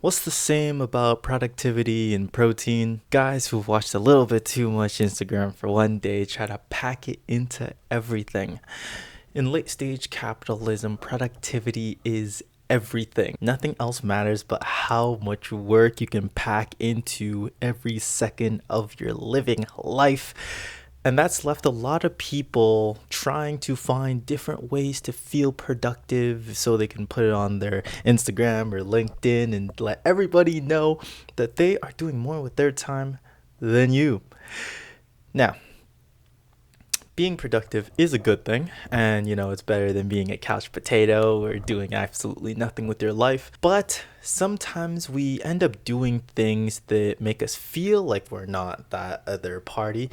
What's the same about productivity and protein? Guys who've watched a little bit too much Instagram for one day try to pack it into everything. In late stage capitalism, productivity is everything. Nothing else matters but how much work you can pack into every second of your living life. And that's left a lot of people trying to find different ways to feel productive so they can put it on their Instagram or LinkedIn and let everybody know that they are doing more with their time than you. Now, being productive is a good thing, and it's better than being a couch potato or doing absolutely nothing with your life. But sometimes we end up doing things that make us feel like we're not that other party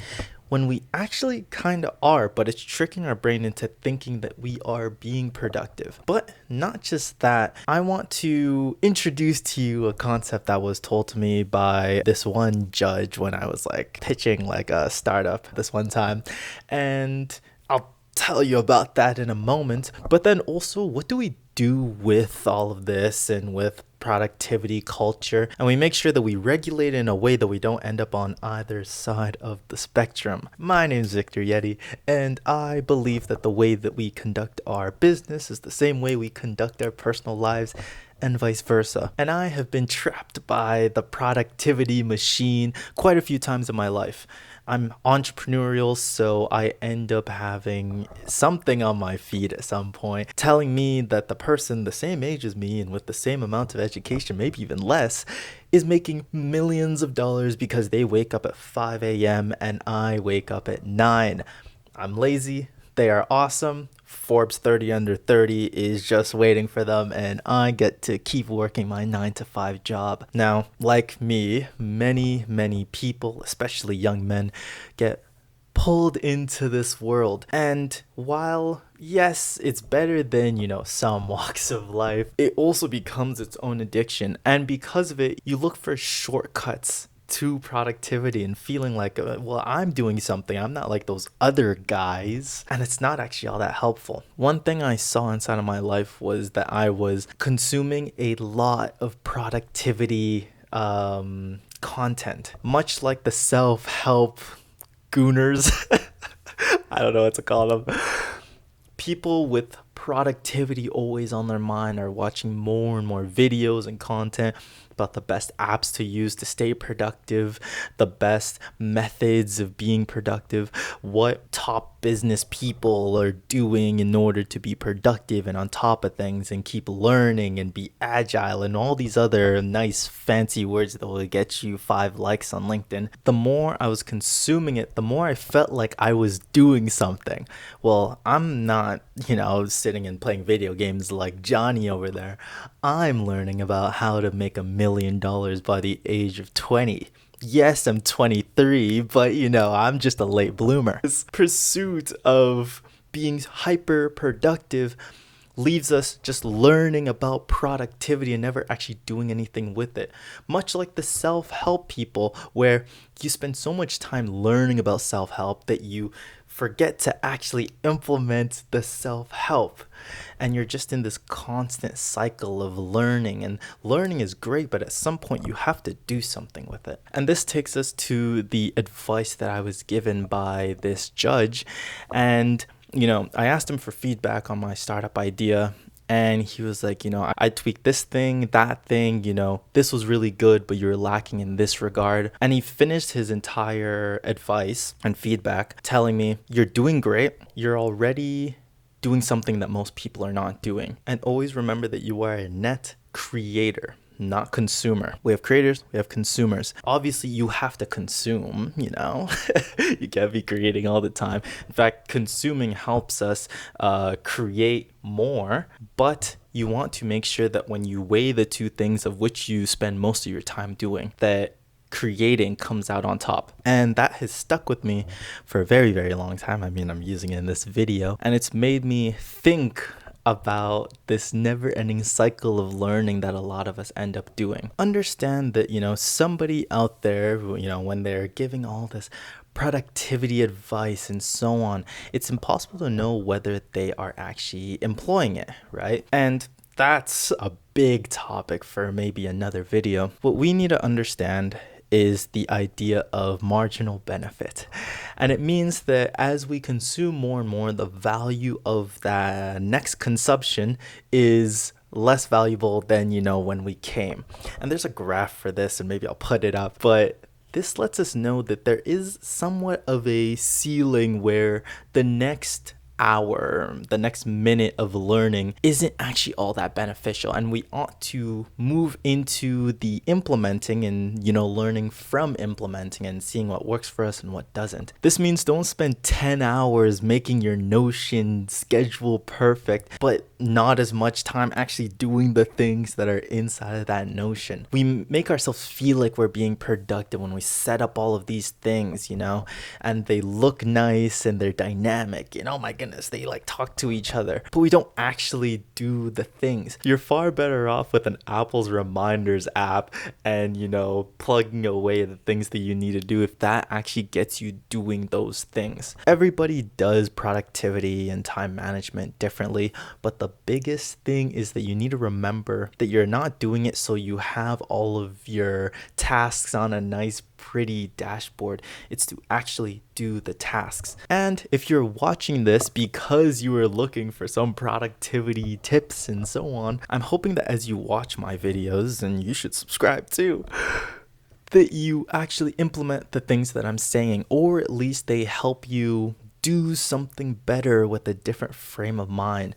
when we actually kind of are, but it's tricking our brain into thinking that we are being productive. But not just that, I want to introduce to you a concept that was told to me by this one judge when I was pitching a startup this one time. And I'll tell you about that in a moment. But then also, what do we do with all of this and with productivity culture, and we make sure that we regulate in a way that we don't end up on either side of the spectrum. My name is Mr.Yyetti, and I believe that the way that we conduct our business is the same way we conduct our personal lives, and vice versa. And I have been trapped by the productivity machine quite a few times in my life. I'm entrepreneurial, so I end up having something on my feed at some point telling me that the person the same age as me and with the same amount of education, maybe even less, is making millions of dollars because they wake up at 5 a.m. and I wake up at 9. I'm lazy. They are awesome. Forbes 30 under 30 is just waiting for them, and I get to keep working my 9 to 5 job. Now, like me, many people, especially young men, get pulled into this world. And while, yes, it's better than, some walks of life, it also becomes its own addiction. And because of it, you look for shortcuts to productivity and feeling like, well, I'm doing something. I'm not like those other guys. And it's not actually all that helpful. One thing I saw inside of my life was that I was consuming a lot of productivity content, much like the self-help gooners. I don't know what to call them. People with productivity always on their mind are watching more and more videos and content about the best apps to use to stay productive, the best methods of being productive, what top business people are doing in order to be productive and on top of things and keep learning and be agile and all these other nice fancy words that will get you 5 likes on LinkedIn. The more I was consuming it, the more I felt like I was doing something. Well, I'm not, sitting and playing video games like Johnny over there. I'm learning about how to make $1 million by the age of 20. Yes, I'm 23, but I'm just a late bloomer. This pursuit of being hyper productive leaves us just learning about productivity and never actually doing anything with it. Much like the self-help people, where you spend so much time learning about self-help that you forget to actually implement the self-help. And you're just in this constant cycle of learning. And learning is great, but at some point you have to do something with it. And this takes us to the advice that I was given by this judge. And I asked him for feedback on my startup idea, and he was like, I tweaked this thing, that thing, this was really good, but you're lacking in this regard. And he finished his entire advice and feedback telling me, you're doing great. You're already doing something that most people are not doing. And always remember that you are a net creator, not consumer. We have creators, we have consumers. Obviously, you have to consume, You can't be creating all the time. In fact, consuming helps us create more, but you want to make sure that when you weigh the two things of which you spend most of your time doing, that creating comes out on top. And that has stuck with me for a very, very long time. I mean, I'm using it in this video, and it's made me think about this never-ending cycle of learning that a lot of us end up doing. Understand that, somebody out there who, when they're giving all this productivity advice and so on, it's impossible to know whether they are actually employing it, right? And That's a big topic for maybe another video. What we need to understand is the idea of marginal benefit. And it means that as we consume more and more, the value of the next consumption is less valuable than, when we came. And there's a graph for this, and maybe I'll put it up, but this lets us know that there is somewhat of a ceiling where the next hour, the next minute of learning isn't actually all that beneficial, and we ought to move into the implementing and learning from implementing and seeing what works for us and what doesn't. This means don't spend 10 hours making your Notion schedule perfect, but not as much time actually doing the things that are inside of that Notion. We make ourselves feel like we're being productive when we set up all of these things, and they look nice and they're dynamic, my goodness, they talk to each other, but we don't actually do the things. You're far better off with an Apple's reminders app and plugging away the things that you need to do if that actually gets you doing those things. Everybody does productivity and time management differently, but the biggest thing is that you need to remember that you're not doing it so you have all of your tasks on a nice pretty dashboard. It's to actually do the tasks. And if you're watching this because you were looking for some productivity tips and so on, I'm hoping that as you watch my videos, and you should subscribe too, that you actually implement the things that I'm saying, or at least they help you do something better with a different frame of mind.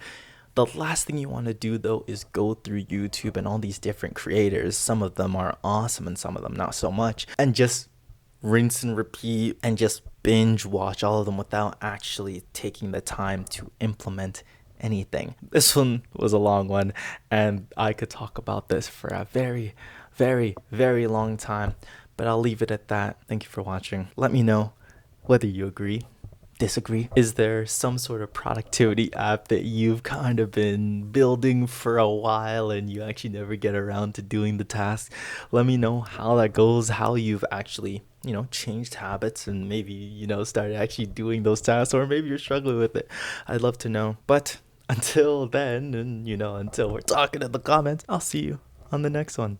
The last thing you want to do, though, is go through YouTube and all these different creators. Some of them are awesome and some of them not so much. And just rinse and repeat and just binge watch all of them without actually taking the time to implement anything. This one was a long one, and I could talk about this for a very, very, very long time. But I'll leave it at that. Thank you for watching. Let me know whether you agree, disagree. Is there some sort of productivity app that you've kind of been building for a while and you actually never get around to doing the task? Let me know how that goes, how you've actually changed habits and maybe started actually doing those tasks, or maybe you're struggling with it. I'd love to know. But until then, and until we're talking in the comments, I'll see you on the next one.